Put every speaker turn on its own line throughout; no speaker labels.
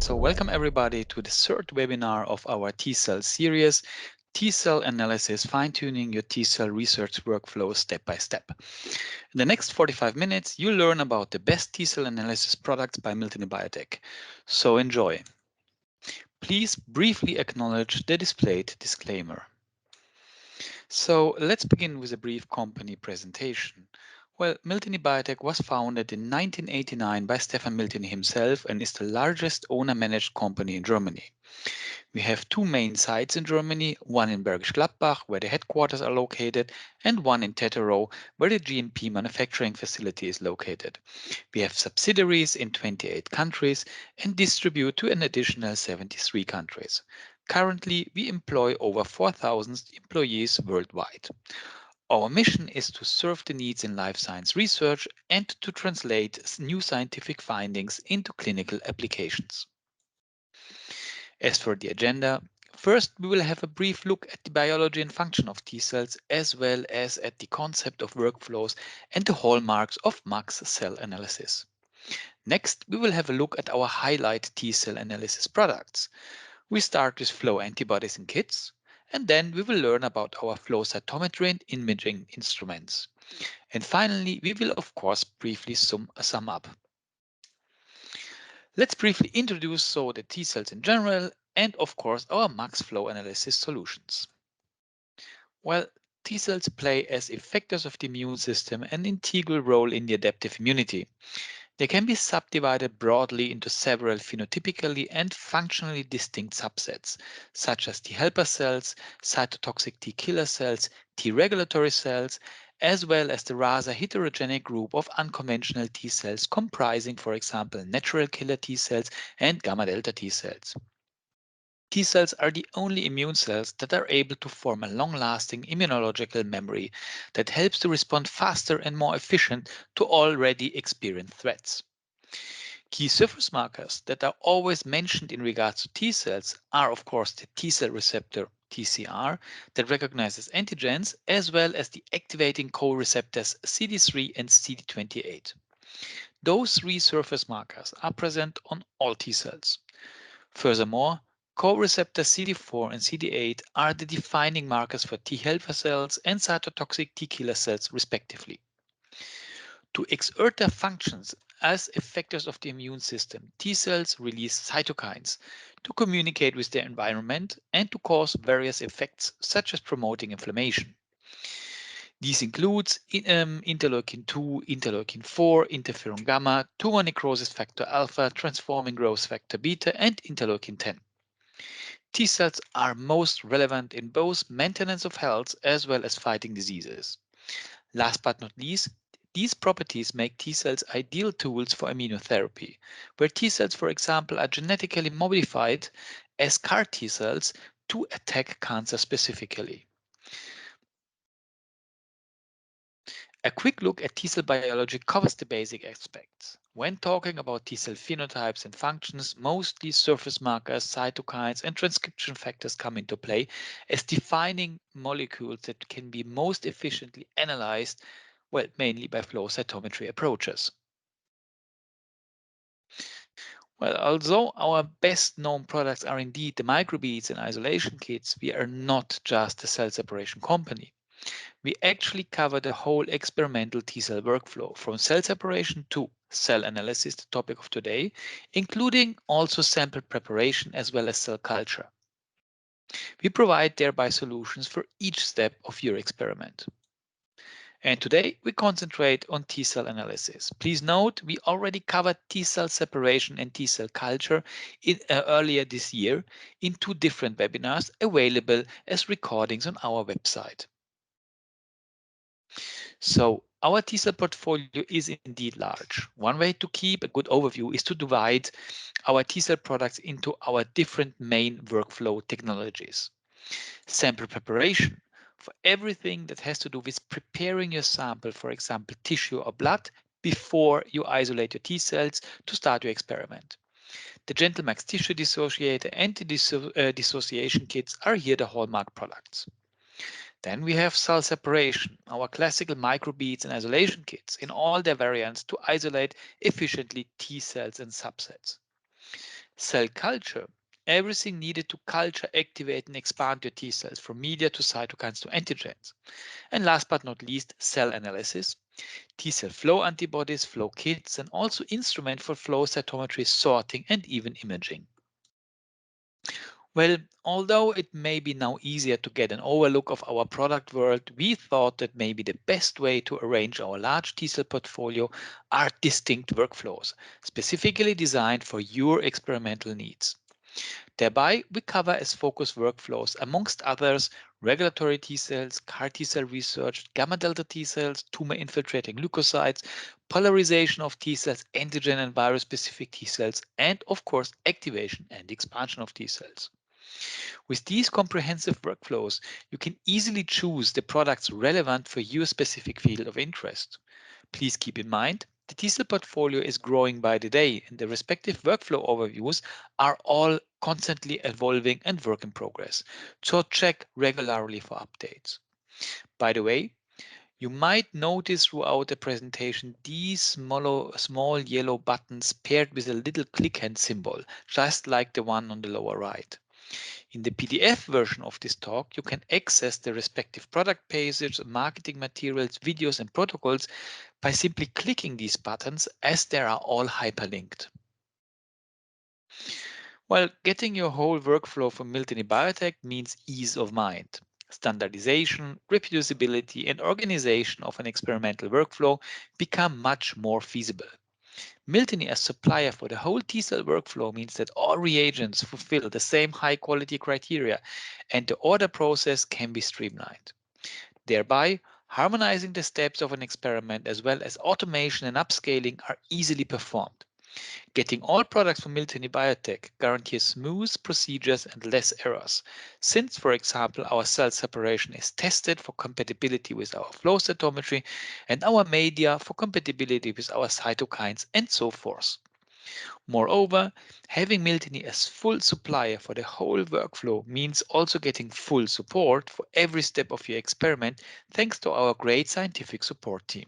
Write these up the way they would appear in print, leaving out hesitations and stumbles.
So welcome everybody to the third webinar of our T-cell series, T-cell analysis, fine-tuning your T-cell research workflow step by step. In the next 45 minutes, you'll learn about the best T-cell analysis products by Miltenyi Biotec. So enjoy. Please briefly acknowledge the displayed disclaimer. So let's begin with a brief company presentation. Well, Miltenyi Biotec was founded in 1989 by Stefan Miltenyi himself and is the largest owner-managed company in Germany. We have two main sites in Germany, one in Bergisch Gladbach, where the headquarters are located, and one in Tetterow, where the GMP manufacturing facility is located. We have subsidiaries in 28 countries and distribute to an additional 73 countries. Currently, we employ over 4,000 employees worldwide. Our mission is to serve the needs in life science research and to translate new scientific findings into clinical applications. As for the agenda, first we will have a brief look at the biology and function of T cells, as well as at the concept of workflows and the hallmarks of MACS cell analysis. Next, we will have a look at our highlight T cell analysis products. We start with flow antibodies and kits, and then we will learn about our flow cytometry and imaging instruments. And finally, we will of course briefly sum up. Let's briefly introduce the T cells in general and of course our MACS flow analysis solutions. Well, T cells play as effectors of the immune system an integral role in the adaptive immunity. They can be subdivided broadly into several phenotypically and functionally distinct subsets, such as T helper cells, cytotoxic T killer cells, T regulatory cells, as well as the rather heterogenic group of unconventional T cells comprising, for example, natural killer T cells and gamma delta T cells. T cells are the only immune cells that are able to form a long-lasting immunological memory that helps to respond faster and more efficient to already experienced threats. Key surface markers that are always mentioned in regards to T cells are, of course, the T cell receptor TCR that recognizes antigens, as well as the activating co-receptors CD3 and CD28. Those three surface markers are present on all T cells. Furthermore, co-receptors CD4 and CD8 are the defining markers for T helper cells and cytotoxic T killer cells, respectively. To exert their functions as effectors of the immune system, T cells release cytokines to communicate with their environment and to cause various effects, such as promoting inflammation. These include interleukin-2, interleukin-4, interferon gamma, tumor necrosis factor alpha, transforming growth factor beta, and interleukin-10. T cells are most relevant in both maintenance of health as well as fighting diseases. Last but not least, these properties make T cells ideal tools for immunotherapy, where T cells, for example, are genetically modified as CAR T cells to attack cancer specifically. A quick look at T cell biology covers the basic aspects. When talking about T cell phenotypes and functions, mostly surface markers, cytokines, and transcription factors come into play as defining molecules that can be most efficiently analyzed, well, mainly by flow cytometry approaches. Well, although our best known products are indeed the microbeads and isolation kits, we are not just a cell separation company. We actually cover the whole experimental T-cell workflow, from cell separation to cell analysis, the topic of today, including also sample preparation as well as cell culture. We provide thereby solutions for each step of your experiment. And today we concentrate on T-cell analysis. Please note, we already covered T-cell separation and T-cell culture earlier this year in two different webinars available as recordings on our website. So our T-cell portfolio is indeed large. One way to keep a good overview is to divide our T-cell products into our different main workflow technologies. Sample preparation, for everything that has to do with preparing your sample, for example, tissue or blood, before you isolate your T cells to start your experiment. The GentleMax tissue dissociator and the dissociation kits are here the hallmark products. Then we have cell separation, our classical microbeads and isolation kits in all their variants to isolate efficiently T cells and subsets. Cell culture. Everything needed to culture, activate, and expand your T cells, from media to cytokines to antigens. And last but not least, cell analysis. T cell flow antibodies, flow kits, and also instrument for flow cytometry, sorting, and even imaging. Well, although it may be now easier to get an overlook of our product world, we thought that maybe the best way to arrange our large T cell portfolio are distinct workflows, specifically designed for your experimental needs. Thereby, we cover as focus workflows, amongst others, regulatory T cells, CAR T cell research, gamma delta T cells, tumor infiltrating leukocytes, polarization of T cells, antigen and virus specific T cells, and of course, activation and expansion of T cells. With these comprehensive workflows, you can easily choose the products relevant for your specific field of interest. Please keep in mind, the T-cell portfolio is growing by the day, and the respective workflow overviews are all constantly evolving and work in progress. So check regularly for updates. By the way, you might notice throughout the presentation these small yellow buttons paired with a little click hand symbol, just like the one on the lower right. In the PDF version of this talk, you can access the respective product pages, marketing materials, videos, and protocols by simply clicking these buttons, as they are all hyperlinked. While getting your whole workflow from Miltenyi Biotec means ease of mind. Standardization, reproducibility, and organization of an experimental workflow become much more feasible. Miltenyi as supplier for the whole T-cell workflow means that all reagents fulfill the same high-quality criteria, and the order process can be streamlined. Thereby, harmonizing the steps of an experiment as well as automation and upscaling are easily performed. Getting all products from Miltenyi Biotec guarantees smooth procedures and less errors, since, for example, our cell separation is tested for compatibility with our flow cytometry and our media for compatibility with our cytokines and so forth. Moreover, having Miltenyi as full supplier for the whole workflow means also getting full support for every step of your experiment, thanks to our great scientific support team.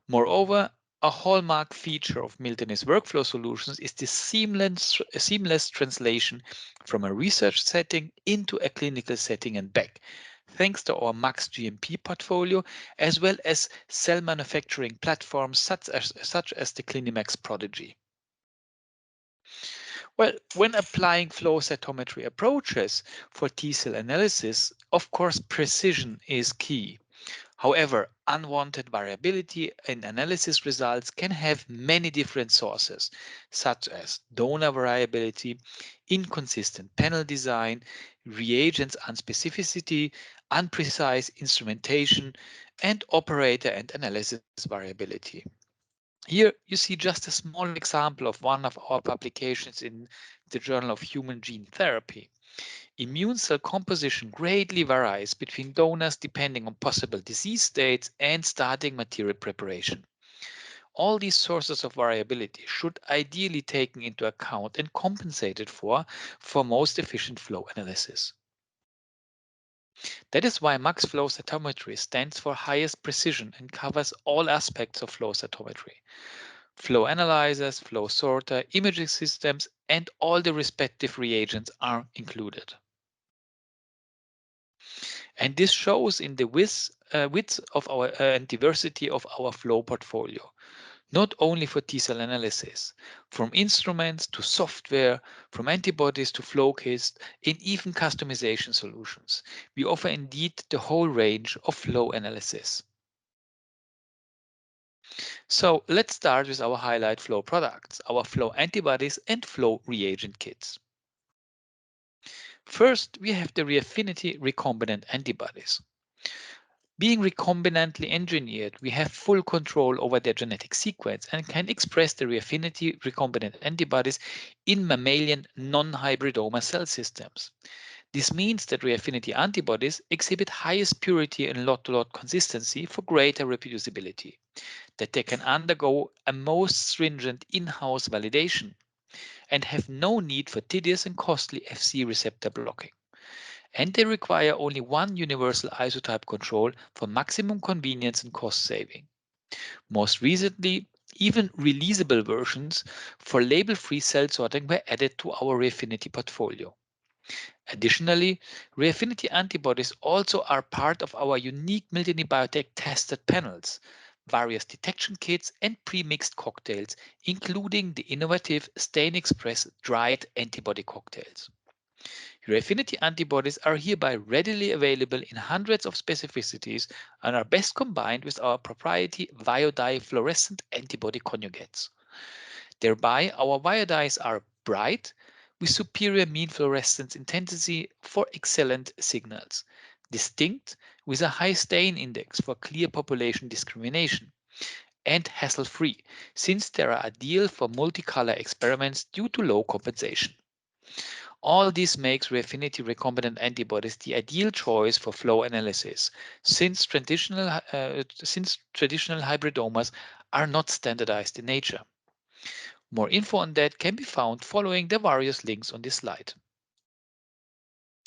Moreover, a hallmark feature of Miltenyi's workflow solutions is the seamless translation from a research setting into a clinical setting and back, thanks to our Max GMP portfolio, as well as cell manufacturing platforms such as the Clinimax Prodigy. Well, when applying flow cytometry approaches for T-cell analysis, of course, precision is key. However, unwanted variability in analysis results can have many different sources, such as donor variability, inconsistent panel design, reagents unspecificity, unprecise instrumentation, and operator and analysis variability. Here you see just a small example of one of our publications in the Journal of Human Gene Therapy. Immune cell composition greatly varies between donors depending on possible disease states and starting material preparation. All these sources of variability should ideally be taken into account and compensated for most efficient flow analysis. That is why max flow cytometry stands for highest precision and covers all aspects of flow cytometry. Flow analyzers, flow sorter, imaging systems, and all the respective reagents are included. And this shows in the width of our and diversity of our flow portfolio, not only for T-cell analysis, from instruments to software, from antibodies to flow kits, and even customization solutions. We offer indeed the whole range of flow analysis. So let's start with our highlight flow products, our flow antibodies and flow reagent kits. First, we have the REAfinity Recombinant Antibodies. Being recombinantly engineered, we have full control over their genetic sequence and can express the REAfinity recombinant antibodies in mammalian non-hybridoma cell systems. This means that REAfinity antibodies exhibit highest purity and lot-to-lot consistency for greater reproducibility, that they can undergo a most stringent in-house validation, and have no need for tedious and costly Fc receptor blocking. And they require only one universal isotype control for maximum convenience and cost saving. Most recently, Even releasable versions for label-free cell sorting were added to our REAfinity portfolio. Additionally, REAfinity antibodies also are part of our unique Miltenyi Biotec tested panels, various detection kits, and pre-mixed cocktails, including the innovative Stain Express dried antibody cocktails. REAfinity antibodies are hereby readily available in hundreds of specificities and are best combined with our proprietary VioDye fluorescent antibody conjugates. Thereby, our VioDyes are bright, with superior mean fluorescence intensity for excellent signals, distinct with a high stain index for clear population discrimination, and hassle-free, since they are ideal for multicolor experiments due to low compensation. All this makes REAfinity recombinant antibodies the ideal choice for flow analysis, since traditional hybridomas are not standardized in nature. More info on that can be found following the various links on this slide.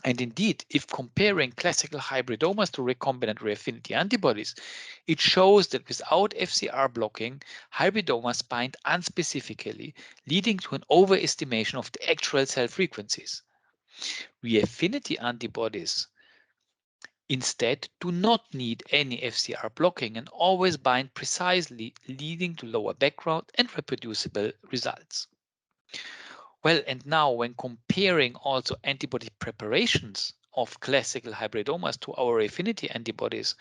And indeed, if comparing classical hybridomas to recombinant REAfinity antibodies, it shows that without FcR blocking, hybridomas bind unspecifically, leading to an overestimation of the actual cell frequencies. REAfinity antibodies instead do not need any FcR blocking and always bind precisely, leading to lower background and reproducible results. Well, and now when comparing also antibody preparations of classical hybridomas to our REAfinity antibodies,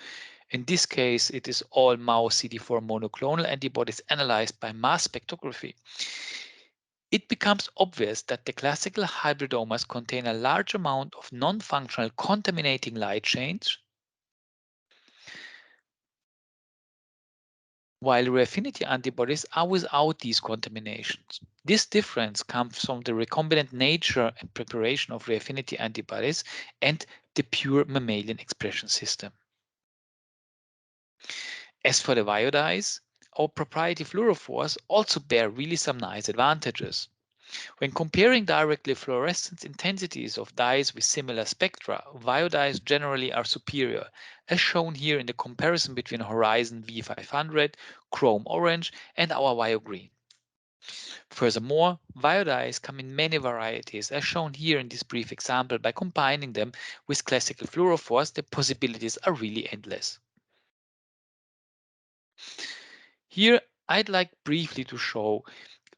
in this case, it is all mouse CD4 monoclonal antibodies analyzed by mass spectroscopy, it becomes obvious that the classical hybridomas contain a large amount of non-functional contaminating light chains, while REAfinity antibodies are without these contaminations. This difference comes from the recombinant nature and preparation of REAfinity antibodies and the pure mammalian expression system. As for the VioDyes, our proprietary fluorophores also bear really some nice advantages. When comparing directly fluorescence intensities of dyes with similar spectra, VioDyes generally are superior, as shown here in the comparison between Horizon V500, Chrome Orange, and our VioGreen. Furthermore, VioDyes come in many varieties, as shown here in this brief example. By combining them with classical fluorophores, the possibilities are really endless. Here, I'd like briefly to show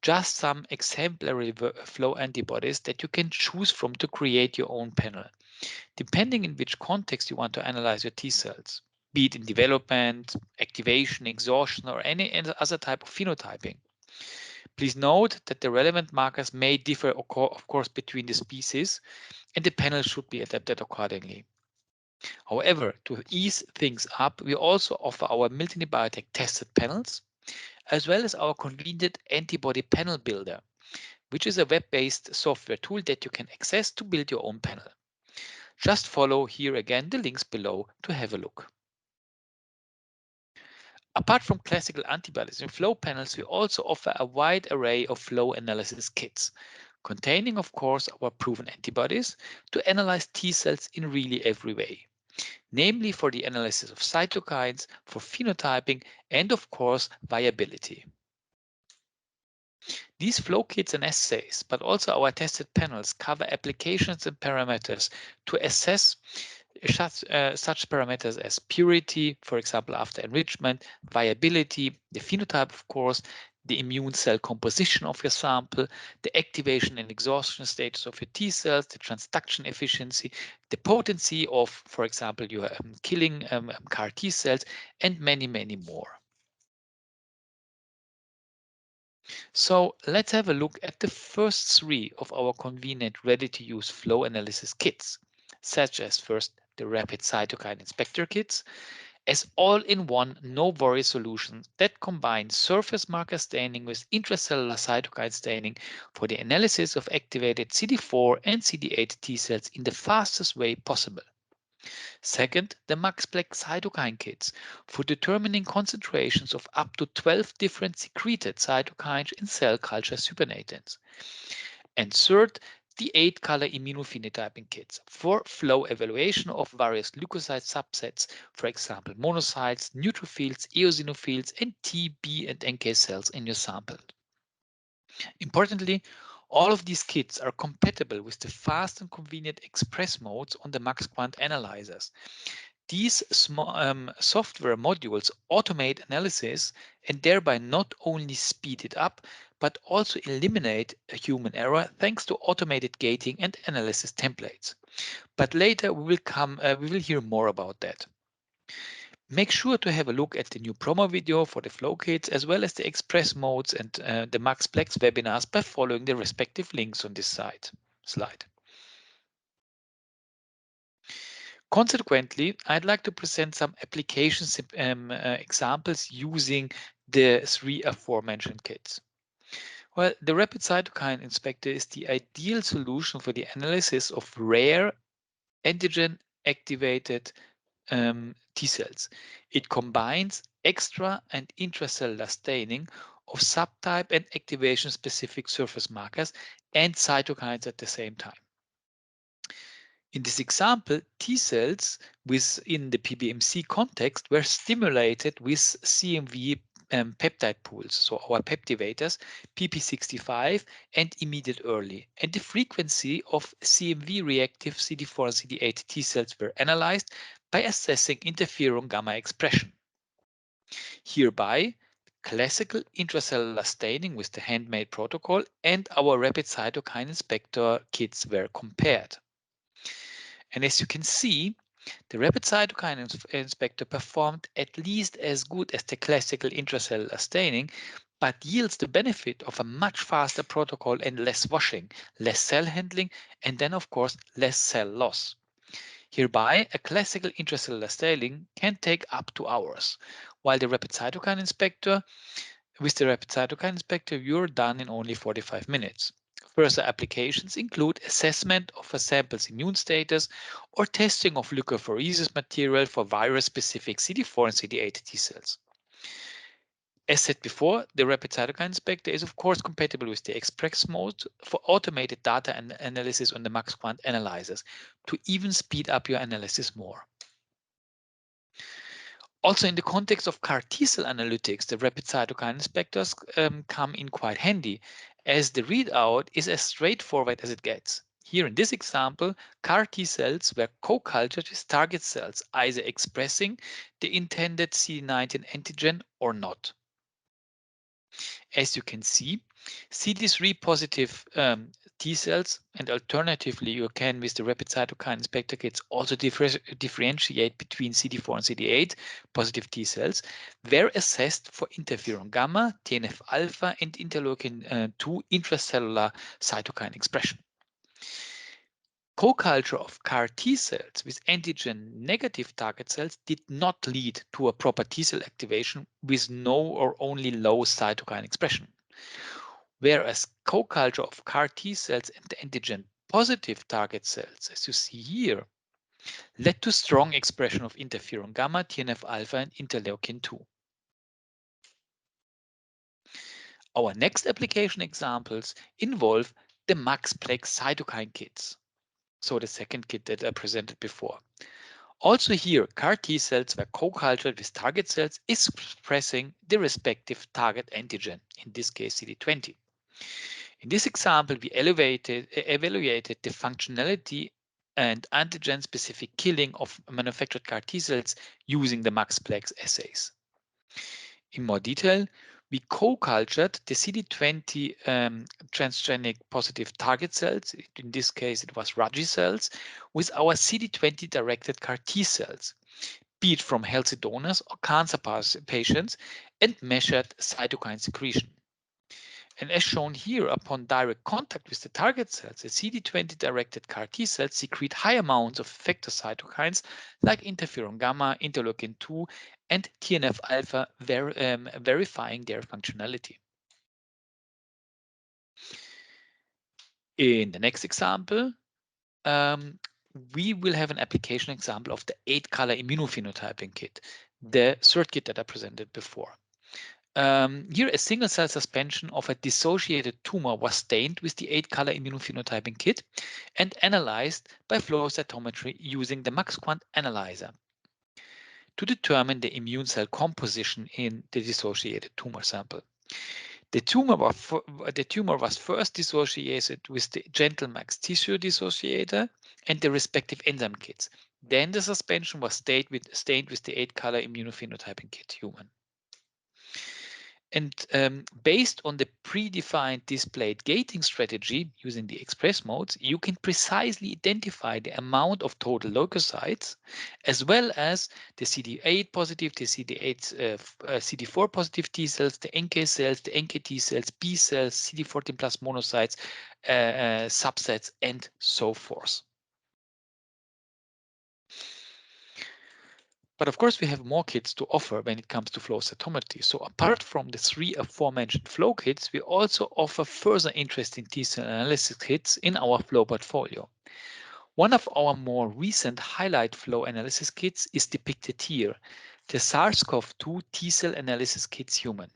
just some exemplary flow antibodies that you can choose from to create your own panel, depending in which context you want to analyze your T cells, be it in development, activation, exhaustion, or any other type of phenotyping. Please note that the relevant markers may differ, of course, between the species, and the panel should be adapted accordingly. However, to ease things up, we also offer our Miltenyi Biotec tested panels, as well as our convenient antibody panel builder, which is a web-based software tool that you can access to build your own panel. Just follow here again the links below to have a look. Apart from classical antibodies and flow panels, we also offer a wide array of flow analysis kits, containing, of course, our proven antibodies to analyze T cells in really every way, namely for the analysis of cytokines, for phenotyping, and of course, viability. These flow kits and assays, but also our tested panels, cover applications and parameters to assess such parameters as purity, for example, after enrichment, viability, the phenotype, of course, the immune cell composition of your sample, the activation and exhaustion status of your T cells, the transduction efficiency, the potency of, for example, your killing CAR T cells, and many, many more. So let's have a look at the first three of our convenient ready-to-use flow analysis kits, such as first the Rapid Cytokine Inspector kits, as all-in-one no-worry solution that combines surface marker staining with intracellular cytokine staining for the analysis of activated CD4 and CD8 T cells in the fastest way possible. Second, the MACSPlex cytokine kits for determining concentrations of up to 12 different secreted cytokines in cell culture supernatants. And third, the 8-color immunophenotyping kits for flow evaluation of various leukocyte subsets, for example, monocytes, neutrophils, eosinophils, and T, B, and NK cells in your sample. Importantly, all of these kits are compatible with the fast and convenient express modes on the MACSQuant analyzers. These software modules automate analysis and thereby not only speed it up, but also eliminate a human error thanks to automated gating and analysis templates. But later we will hear more about that. Make sure to have a look at the new promo video for the flow kits as well as the express modes and the MACSPlex webinars by following the respective links on this slide. Consequently, I'd like to present some applications examples using the 3 aforementioned kits. Well, the Rapid Cytokine Inspector is the ideal solution for the analysis of rare antigen-activated T cells. It combines extra and intracellular staining of subtype and activation-specific surface markers and cytokines at the same time. In this example, T cells within the PBMC context were stimulated with CMV peptide pools, so our peptivators, PP65 and immediate early, and the frequency of CMV reactive CD4 and CD8 T cells were analyzed by assessing interferon gamma expression. Hereby, classical intracellular staining with the handmade protocol and our Rapid Cytokine Inspector kits were compared. And as you can see, the Rapid Cytokine Inspector performed at least as good as the classical intracellular staining, but yields the benefit of a much faster protocol and less washing, less cell handling, and then of course less cell loss. Hereby, a classical intracellular staining can take up to hours, while the Rapid Cytokine Inspector, with the Rapid Cytokine Inspector, you're done in only 45 minutes. Further applications include assessment of a sample's immune status or testing of leukapheresis material for virus-specific CD4 and CD8 T cells. As said before, the Rapid Cytokine Inspector is of course compatible with the Express mode for automated data and analysis on the MACSQuant analyzers to even speed up your analysis more. Also, in the context of CAR T cell analytics, the Rapid Cytokine Inspectors come in quite handy, as the readout is as straightforward as it gets. Here in this example, CAR T cells were co-cultured with target cells, either expressing the intended CD19 antigen or not. As you can see, CD3 positive T cells, and alternatively, you can with the Rapid Cytokine Inspector kits also differentiate between CD4 and CD8 positive T cells, were assessed for interferon gamma, TNF alpha, and interleukin 2 intracellular cytokine expression. Co-culture of CAR T cells with antigen-negative target cells did not lead to a proper T cell activation with no or only low cytokine expression. Whereas co-culture of CAR T cells and antigen-positive target cells, as you see here, led to strong expression of interferon gamma, TNF alpha, and interleukin 2. Our next application examples involve the MACSPlex cytokine kits. So the second kit that I presented before. Also here, CAR T cells were co-cultured with target cells expressing the respective target antigen, in this case CD20. In this example, we evaluated the functionality and antigen-specific killing of manufactured CAR T cells using the MACSPlex assays. In more detail, we co-cultured the CD20 transgenic positive target cells, in this case it was Raji cells, with our CD20 directed CAR T cells, be it from healthy donors or cancer patients, and measured cytokine secretion. And as shown here, upon direct contact with the target cells, the CD20 directed CAR T cells secrete high amounts of effector cytokines like interferon gamma, interleukin 2, and TNF alpha, verifying their functionality. In the next example, we will have an application example of the 8-color immunophenotyping kit, the third kit that I presented before. Here, a single cell suspension of a dissociated tumor was stained with the 8-color Immunophenotyping Kit and analyzed by flow cytometry using the MACSQuant Analyzer to determine the immune cell composition in the dissociated tumor sample. The tumor was first dissociated with the GentleMax tissue dissociator and the respective enzyme kits. Then the suspension was stained with the 8-color Immunophenotyping Kit human. And based on the predefined displayed gating strategy using the express modes, you can precisely identify the amount of total leukocytes, as well as the CD8 positive, the CD4 positive T cells, the NK cells, the NKT cells, B cells, CD14 plus monocytes, subsets, and so forth. But of course, we have more kits to offer when it comes to flow cytometry. So apart from the 3 aforementioned flow kits, we also offer further interesting T-cell analysis kits in our flow portfolio. One of our more recent highlight flow analysis kits is depicted here, the SARS-CoV-2 T-cell analysis kits human.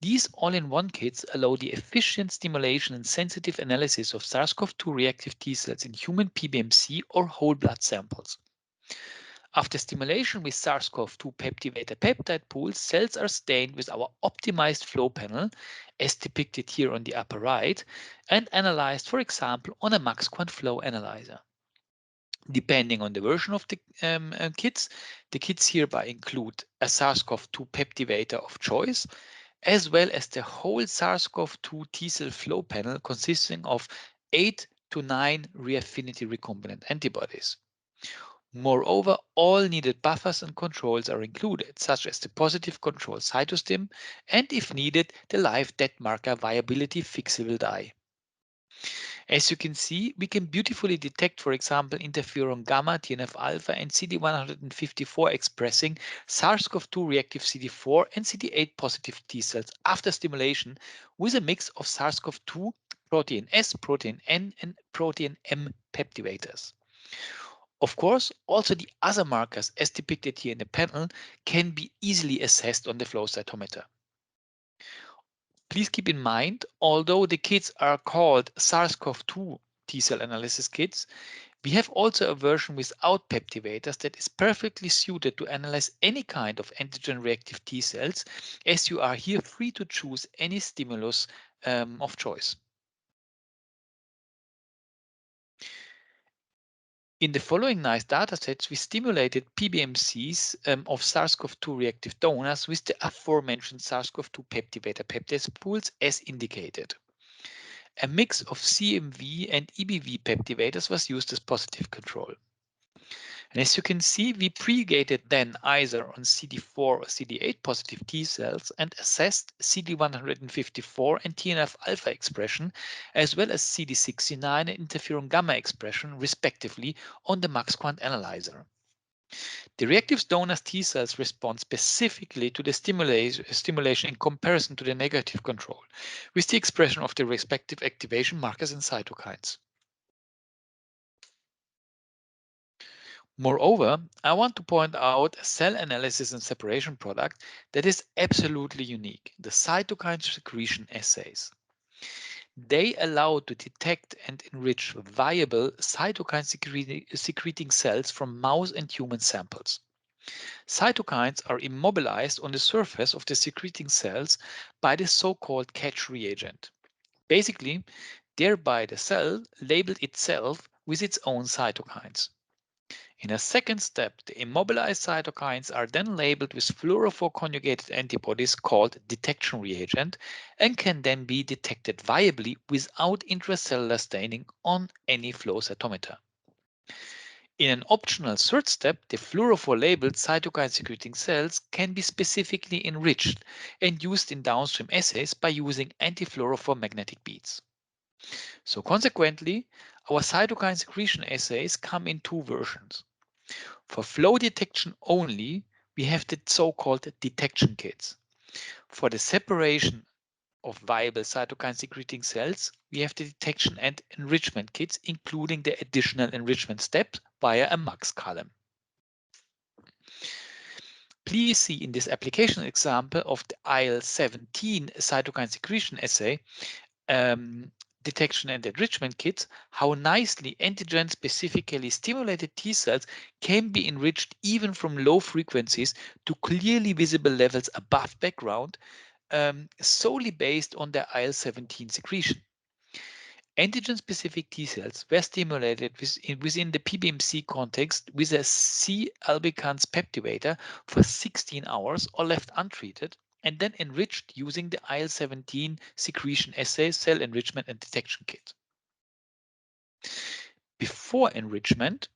These all-in-one kits allow the efficient stimulation and sensitive analysis of SARS-CoV-2 reactive T cells in human PBMC or whole blood samples. After stimulation with SARS-CoV-2 peptidated peptide pools, cells are stained with our optimized flow panel, as depicted here on the upper right, and analyzed, for example, on a MACSQuant flow analyzer. Depending on the version of the kits hereby include a SARS-CoV-2 peptidator of choice, as well as the whole SARS-CoV-2 T-cell flow panel consisting of 8 to 9 REAFinity Recombinant Antibodies. Moreover, all needed buffers and controls are included, such as the positive control cytostim and, if needed, the live dead marker viability fixable dye. As you can see, we can beautifully detect, for example, interferon gamma, TNF-alpha, and CD154 expressing SARS-CoV-2 reactive CD4 and CD8 positive T cells after stimulation with a mix of SARS-CoV-2, protein S, protein N, and protein M peptidators. Of course, also the other markers as depicted here in the panel can be easily assessed on the flow cytometer. Please keep in mind, although the kits are called SARS-CoV-2 T-cell analysis kits, we have also a version without peptidators that is perfectly suited to analyze any kind of antigen-reactive T cells, as you are here free to choose any stimulus of choice. In the following nice datasets, we stimulated PBMCs of SARS-CoV-2 reactive donors with the aforementioned SARS-CoV-2 peptidator peptide pools as indicated. A mix of CMV and EBV peptidators was used as positive control. And as you can see, we pre-gated then either on CD4 or CD8 positive T cells and assessed CD154 and TNF-alpha expression, as well as CD69 and interferon gamma expression, respectively, on the MACSQuant Analyzer. The reactive donors T cells respond specifically to the stimulation in comparison to the negative control, with the expression of the respective activation markers and cytokines. Moreover, I want to point out a cell analysis and separation product that is absolutely unique, the Cytokine Secretion Assays. They allow to detect and enrich viable cytokine secreting cells from mouse and human samples. Cytokines are immobilized on the surface of the secreting cells by the so-called catch reagent. Basically, thereby the cell labeled itself with its own cytokines. In a second step, the immobilized cytokines are then labeled with fluorophore-conjugated antibodies called detection reagent and can then be detected viably without intracellular staining on any flow cytometer. In an optional third step, the fluorophore-labeled cytokine-secreting cells can be specifically enriched and used in downstream assays by using anti-fluorophore magnetic beads. So consequently, our cytokine secretion assays come in two versions. For flow detection only, we have the so-called detection kits. For the separation of viable cytokine secreting cells, we have the detection and enrichment kits, including the additional enrichment steps via a MAX column. Please see in this application example of the IL-17 cytokine secretion assay detection and enrichment kits, how nicely antigen specifically stimulated T cells can be enriched even from low frequencies to clearly visible levels above background, solely based on their IL-17 secretion. Antigen-specific T cells were stimulated within the PBMC context with a C. albicans peptivator for 16 hours or left untreated, and then enriched using the IL-17 secretion assay cell enrichment and detection kit. Before enrichment,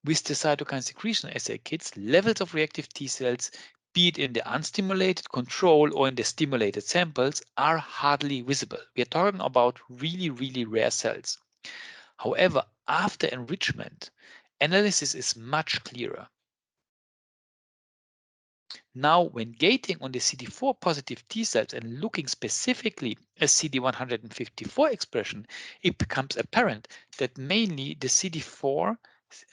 with the cytokine secretion assay kits, levels of reactive T cells, be it in the unstimulated control or in the stimulated samples, are hardly visible. We are talking about really, really rare cells. However, after enrichment, analysis is much clearer. Now, when gating on the CD4 positive T cells and looking specifically at CD154 expression, it becomes apparent that mainly the CD4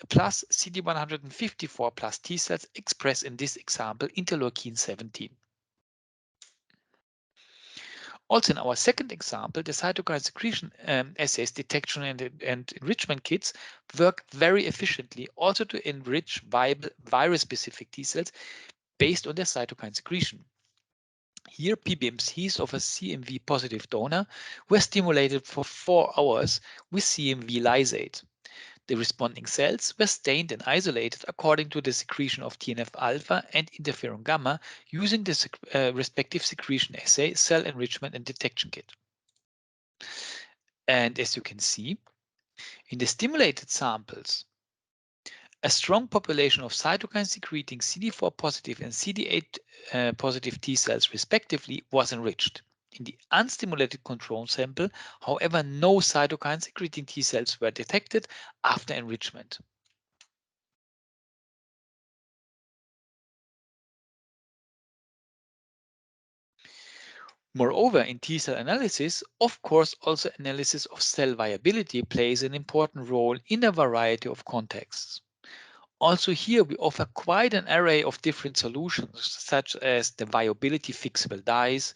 plus CD154 plus T cells express in this example interleukin 17. Also in our second example, the cytokine secretion assays detection and enrichment kits work very efficiently also to enrich viable virus-specific T cells based on their cytokine secretion. Here, PBMCs of a CMV positive donor were stimulated for 4 hours with CMV lysate. The responding cells were stained and isolated according to the secretion of TNF-alpha and interferon gamma using the respective secretion assay, cell enrichment and detection kit. And as you can see, in the stimulated samples, a strong population of cytokine secreting CD4 positive and CD8 positive T cells respectively was enriched. In the unstimulated control sample, however, no cytokine secreting T cells were detected after enrichment. Moreover, in T-cell analysis, of course, also analysis of cell viability plays an important role in a variety of contexts. Also here, we offer quite an array of different solutions, such as the viability fixable dyes,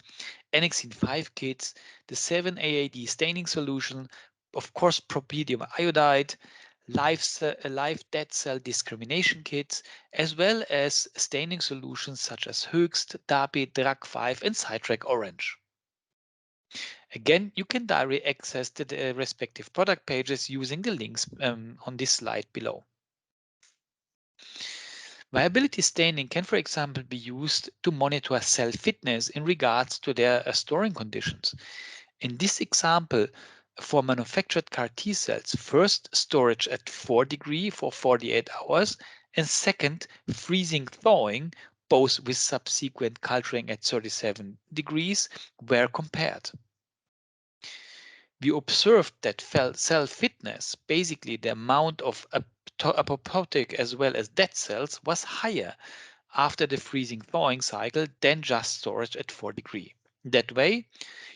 Annexin 5 kits, the 7-AAD staining solution, of course, propylium iodide, live dead cell discrimination kits, as well as staining solutions such as Höchst, DAPI, DRAC5, and Cytrac Orange. Again, you can directly access the respective product pages using the links on this slide below. Viability staining can, for example, be used to monitor cell fitness in regards to their storing conditions. In this example, for manufactured CAR T cells, first storage at 4 degrees for 48 hours, and second, freezing thawing, both with subsequent culturing at 37 degrees, were compared. We observed that cell fitness, basically the amount of apoptotic as well as dead cells, was higher after the freezing thawing cycle than just storage at 4 degrees. That way,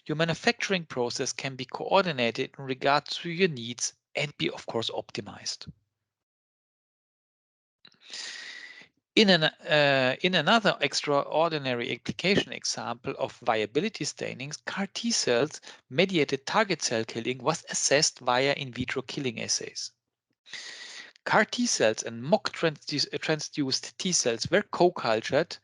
your manufacturing process can be coordinated in regards to your needs and be, of course, optimized. In another extraordinary application example of viability stainings, CAR T cells mediated target cell killing was assessed via in vitro killing assays. CAR T cells and mock transduced T cells were co-cultured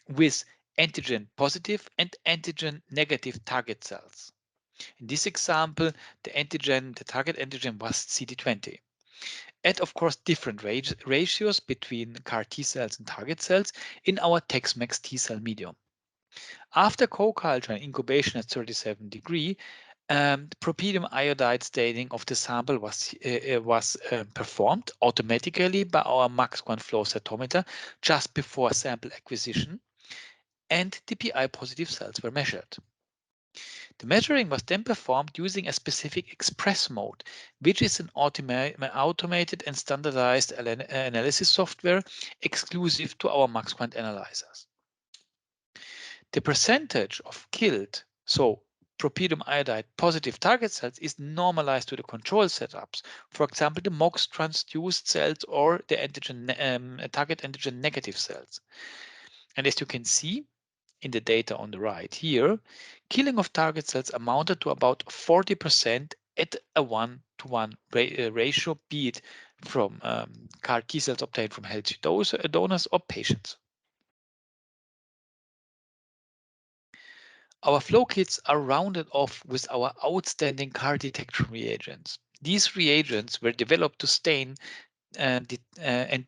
with antigen positive and antigen negative target cells. In this example, the target antigen was CD20. At, of course, different ratios between CAR T cells and target cells in our Tex-Mex T cell medium. After co-culture and incubation at 37 degrees, propylium iodide staining of the sample was performed automatically by our MACSQuant flow cytometer just before sample acquisition, and the PI positive cells were measured. The measuring was then performed using a specific express mode, which is an automated and standardized analysis software exclusive to our MACSQuant analyzers. The percentage of killed, so propidum iodide positive target cells is normalized to the control setups. For example, the MOX transduced cells or the target antigen negative cells. And as you can see in the data on the right here, killing of target cells amounted to about 40% at a 1-to-1 ratio, be it from CAR T cells obtained from healthy donors or patients. Our flow kits are rounded off with our outstanding CAR detection reagents. These reagents were developed to stain and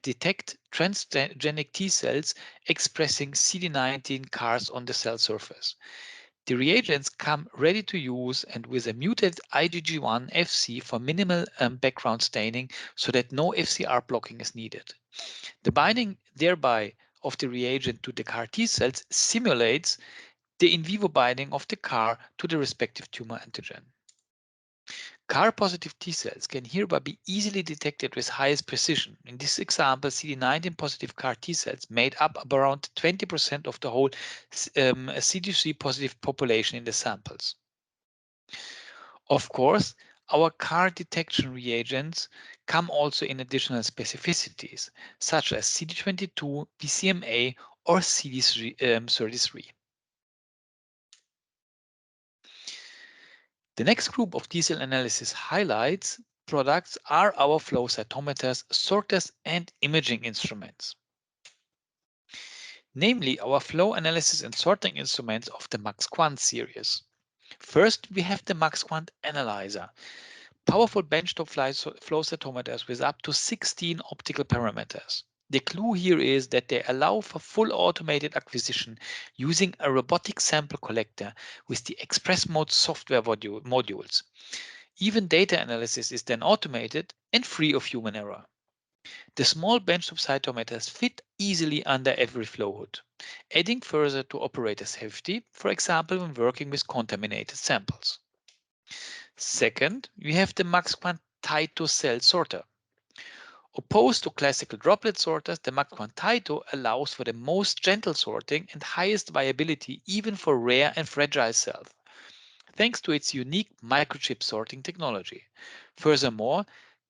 detect transgenic T cells expressing CD19 CARs on the cell surface. The reagents come ready to use and with a mutated IgG1 Fc for minimal background staining so that no FCR blocking is needed. The binding thereby of the reagent to the CAR T cells simulates the in vivo binding of the CAR to the respective tumor antigen. CAR-positive T cells can hereby be easily detected with highest precision. In this example, CD19-positive CAR T cells made up around 20% of the whole CD3-positive population in the samples. Of course, our CAR detection reagents come also in additional specificities, such as CD22, BCMA, or CD33. The next group of T cell analysis highlights products are our flow cytometers, sorters, and imaging instruments. Namely, our flow analysis and sorting instruments of the MACSQuant series. First, we have the MACSQuant Analyzer, powerful benchtop flow cytometers with up to 16 optical parameters. The clue here is that they allow for full automated acquisition using a robotic sample collector with the Express Modes software modules. Even data analysis is then automated and free of human error. The small benchtop cytometers fit easily under every flow hood, adding further to operator safety, for example when working with contaminated samples. Second, we have the MACSQuant Taito cell sorter. Opposed to classical droplet sorters, the MACSQuant Taito allows for the most gentle sorting and highest viability even for rare and fragile cells, thanks to its unique microchip sorting technology. Furthermore,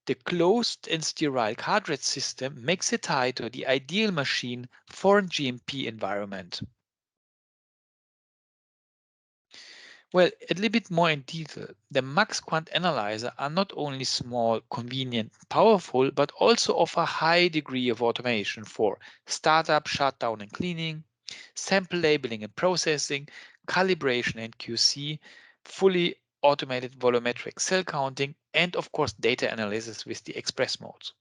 the closed and sterile cartridge system makes the Taito the ideal machine for a GMP environment. Well, a little bit more in detail, the MACSQuant Analyzer are not only small, convenient, powerful, but also offer a high degree of automation for startup, shutdown and cleaning, sample labeling and processing, calibration and QC, fully automated volumetric cell counting, and of course data analysis with the Express modes.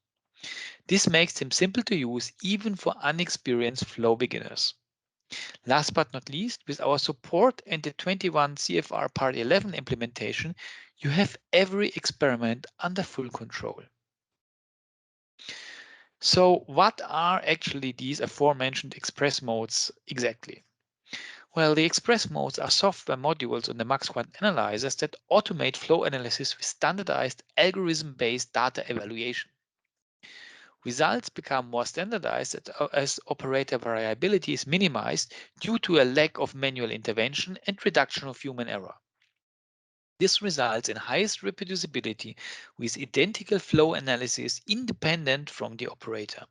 This makes them simple to use even for unexperienced flow beginners. Last but not least, with our support and the 21 CFR Part 11 implementation, you have every experiment under full control. So what are actually these aforementioned Express modes exactly? Well, the Express modes are software modules on the MACSQuant analyzers that automate flow analysis with standardized algorithm-based data evaluation. Results become more standardized as operator variability is minimized due to a lack of manual intervention and reduction of human error. This results in highest reproducibility with identical flow analysis independent from the operator.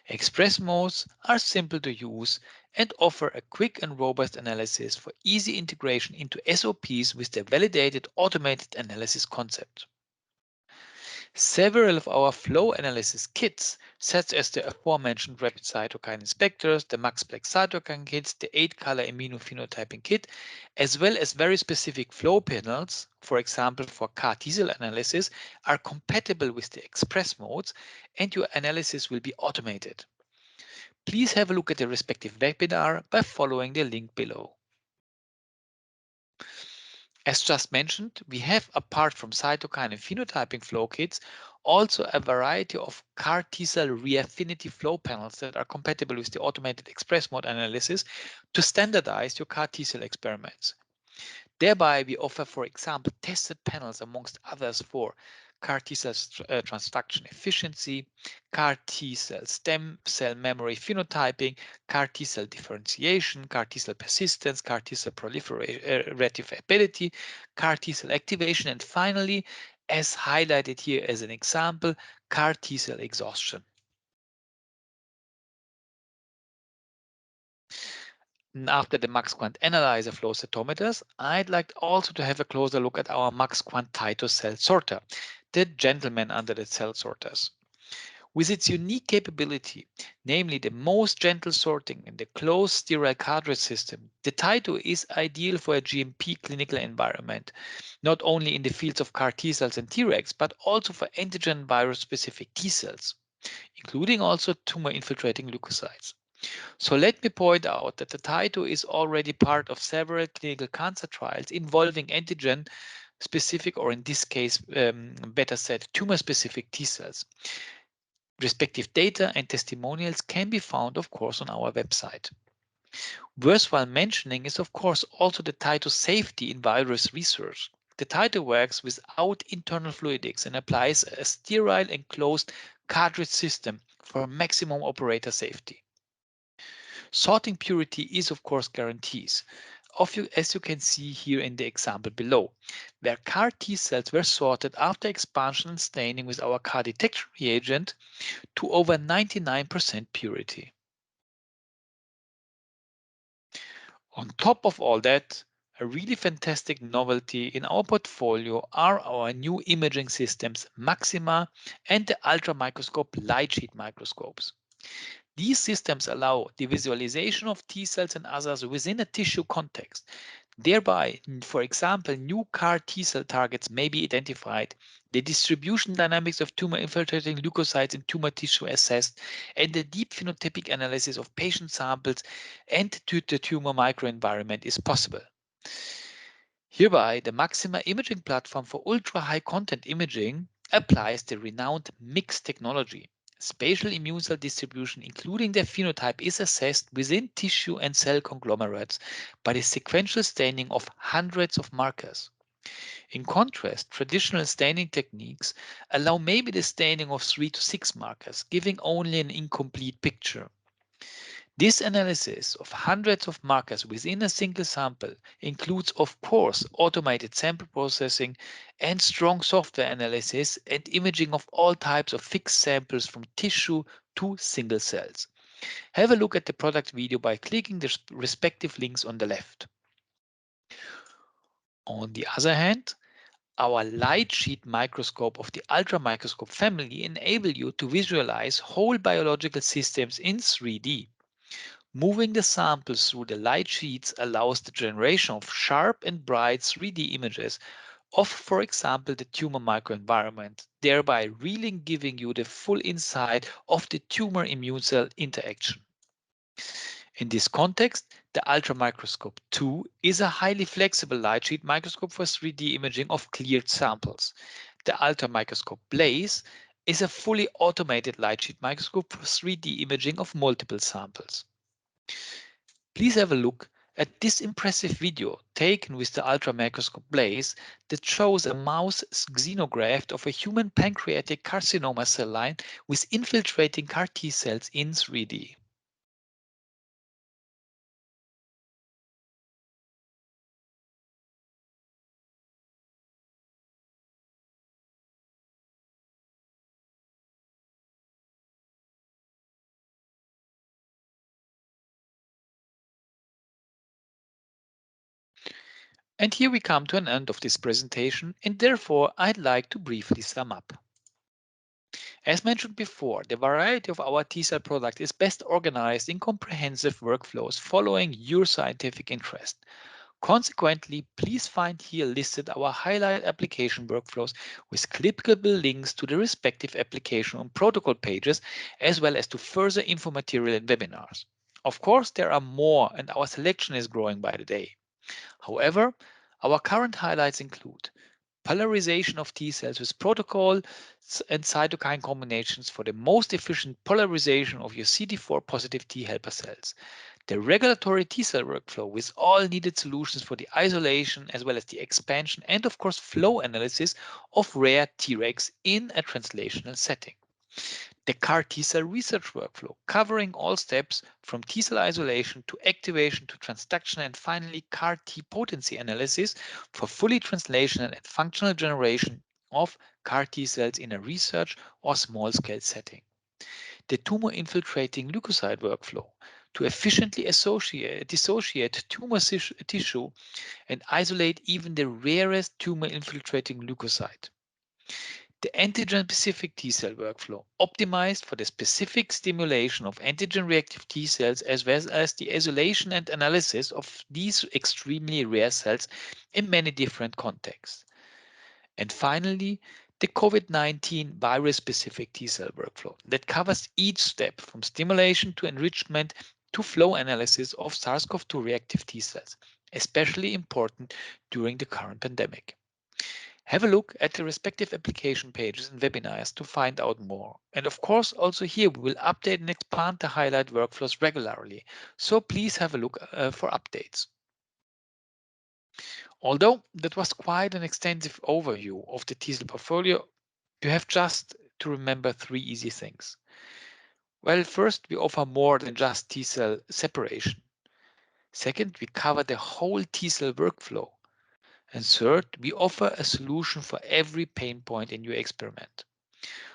Express modes are simple to use and offer a quick and robust analysis for easy integration into SOPs with the validated automated analysis concept. Several of our flow analysis kits, such as the aforementioned Rapid Cytokine Inspectors, the MACSPlex cytokine kits, the 8-color Immunophenotyping Kit, as well as very specific flow panels, for example for CAR T cell analysis, are compatible with the Express modes and your analysis will be automated. Please have a look at the respective webinar by following the link below. As just mentioned, we have, apart from cytokine and phenotyping flow kits, also a variety of CAR T-cell REAfinity flow panels that are compatible with the automated Express mode analysis to standardize your CAR T-cell experiments. Thereby, we offer, for example, tested panels amongst others for CAR T cell transduction efficiency, CAR T cell stem cell memory phenotyping, CAR T cell differentiation, CAR T cell persistence, CAR T cell proliferative ability, CAR T cell activation, and finally, as highlighted here as an example, CAR T cell exhaustion. And after the MACSQuant Analyzer flow cytometers, I'd like also to have a closer look at our MACSQuant Titer cell sorter, the gentleman under the cell sorters. With its unique capability, namely the most gentle sorting in the closed sterile cartridge system, the Titer is ideal for a GMP clinical environment, not only in the fields of CAR T cells and Tregs, but also for antigen virus-specific T cells, including also tumor-infiltrating leukocytes. So let me point out that the Titer is already part of several clinical cancer trials involving antigen specific, or in this case, better said, tumor specific T cells. Respective data and testimonials can be found, of course, on our website. Worthwhile mentioning is, of course, also the Titer safety in virus research. The Titer works without internal fluidics and applies a sterile and closed cartridge system for maximum operator safety. Sorting purity is, of course, guarantees, as you can see here in the example below, where CAR T cells were sorted after expansion and staining with our CAR detection reagent to over 99% purity. On top of all that, a really fantastic novelty in our portfolio are our new imaging systems, MACSima and the ultramicroscope light sheet microscopes. These systems allow the visualization of T cells and others within a tissue context. Thereby, for example, new CAR T cell targets may be identified, the distribution dynamics of tumor-infiltrating leukocytes in tumor tissue assessed, and the deep phenotypic analysis of patient samples and the tumor microenvironment is possible. Hereby, the MACSima imaging platform for ultra-high content imaging applies the renowned MIX technology. Spatial immune cell distribution, including their phenotype, is assessed within tissue and cell conglomerates by the sequential staining of hundreds of markers. In contrast, traditional staining techniques allow maybe the staining of 3 to 6 markers, giving only an incomplete picture. This analysis of hundreds of markers within a single sample includes, of course, automated sample processing and strong software analysis and imaging of all types of fixed samples from tissue to single cells. Have a look at the product video by clicking the respective links on the left. On the other hand, our light sheet microscope of the ultramicroscope family enable you to visualize whole biological systems in 3D. Moving the samples through the light sheets allows the generation of sharp and bright 3D images of, for example, the tumor microenvironment, thereby really giving you the full insight of the tumor immune cell interaction. In this context, the ultramicroscope 2 is a highly flexible light sheet microscope for 3D imaging of cleared samples. The ultramicroscope Blaze is a fully automated light sheet microscope for 3D imaging of multiple samples. Please have a look at this impressive video taken with the ultramicroscope Blaze that shows a mouse xenograft of a human pancreatic carcinoma cell line with infiltrating CAR T cells in 3D. And here we come to an end of this presentation, and therefore I'd like to briefly sum up. As mentioned before, the variety of our T-cell product is best organized in comprehensive workflows following your scientific interest. Consequently, please find here listed our highlight application workflows with clickable links to the respective application and protocol pages, as well as to further info material and webinars. Of course, there are more, and our selection is growing by the day. However, our current highlights include polarization of T cells with protocols and cytokine combinations for the most efficient polarization of your CD4 positive T helper cells, The regulatory T-cell workflow with all needed solutions for the isolation as well as the expansion and of course flow analysis of rare Tregs in a translational setting. The CAR T-cell research workflow, covering all steps from T-cell isolation to activation to transduction and finally CAR T potency analysis for fully translational and functional generation of CAR T-cells in a research or small-scale setting. The tumor-infiltrating leukocyte workflow to efficiently dissociate tumor tissue and isolate even the rarest tumor-infiltrating leukocyte. The antigen-specific T-cell workflow, optimized for the specific stimulation of antigen-reactive T cells as well as the isolation and analysis of these extremely rare cells in many different contexts. And finally, the COVID-19 virus-specific T-cell workflow that covers each step from stimulation to enrichment to flow analysis of SARS-CoV-2 reactive T cells, especially important during the current pandemic. Have a look at the respective application pages and webinars to find out more. And of course, also here we will update and expand the highlight workflows regularly. So please have a look for updates. Although that was quite an extensive overview of the T-cell portfolio, you have just to remember 3 easy things. Well, first, we offer more than just T-cell separation. Second, we cover the whole T-cell workflow. And third, we offer a solution for every pain point in your experiment.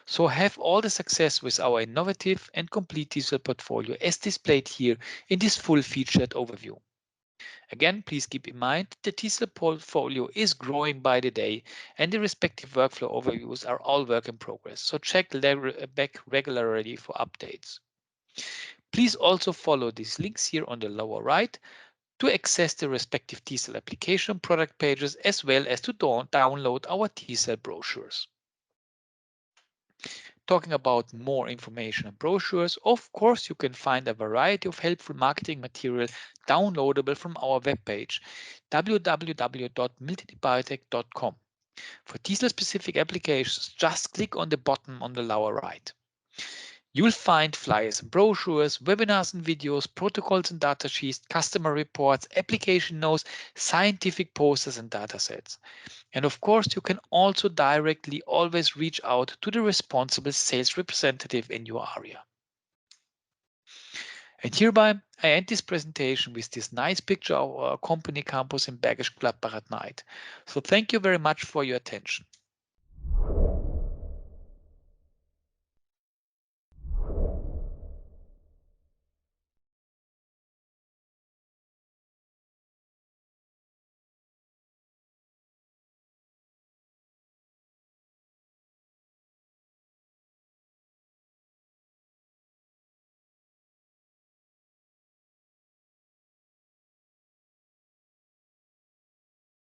So have all the success with our innovative and complete T-cell portfolio as displayed here in this full-featured overview. Again, please keep in mind the T-cell portfolio is growing by the day and the respective workflow overviews are all work in progress. So check back regularly for updates. Please also follow these links here on the lower right to access the respective T-cell application product pages as well as to download our T-cell brochures. Talking about more information and brochures, of course, you can find a variety of helpful marketing material downloadable from our webpage, www.miltenyibiotec.com. For T-cell specific applications, just click on the button on the lower right. You will find flyers and brochures, webinars and videos, protocols and datasheets, customer reports, application notes, scientific posters and datasets. And of course, you can also directly always reach out to the responsible sales representative in your area. And hereby, I end this presentation with this nice picture of our company campus in Bergisch Gladbach at night. So thank you very much for your attention.